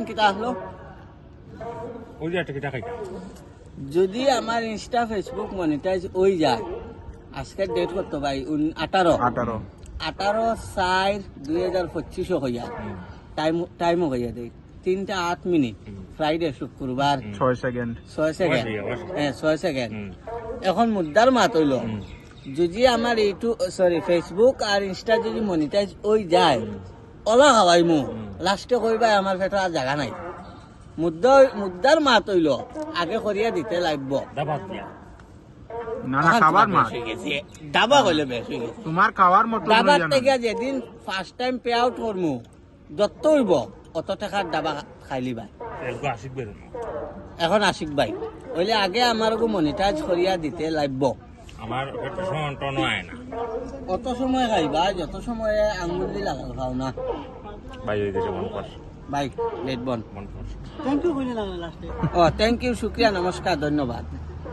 কিতা আসলো ওই যে একটা টাকা যদি আমার ইনস্টা ফেসবুক মনিটাইজ হয়ে যায় আজকের ডেট কত ভাই 18/4/2025 হইয়া টাইমও হইয়া দেয় 3:08 ফ্রাইডে শুক্রবার 6 সেকেন্ড 6 সেকেন্ড হ্যাঁ 6 সেকেন্ড এখন মুদ্রার মাত হইল যদি আমার ফেসবুক আর ইনস্টা যদি মনিটাইজ হয়ে যায় ওলা খাওয়াই মু লাস্টে কইবাই আমার পেটে আর জায়গা নাই মুদ্রার মাত হইল আগে করিয়া দিতে লাগব না না খাবার মাছ দাবা কইলে বেশ হয়ে গেছে তোমার খাওয়ার মতো দাবার থেকে যেদিন ফার্স্ট টাইম পে আউট করমু যত হইব অত টাকার দাবা খাইলি ভাই এখন আশিক ভাই হইলে আগে আমার মনিটাইজ করিয়া দিতে লাগব আমার একটা সময় টনো আয় না অত সময় খাইবা যত সময় আঙ্গুল দিয়ে লাগাল খাও না ভাই ওই দেশে মন কর ভাই লেট বন মন কর থ্যাংক ইউ শুক্রিয়া নমস্কার ধন্যবাদ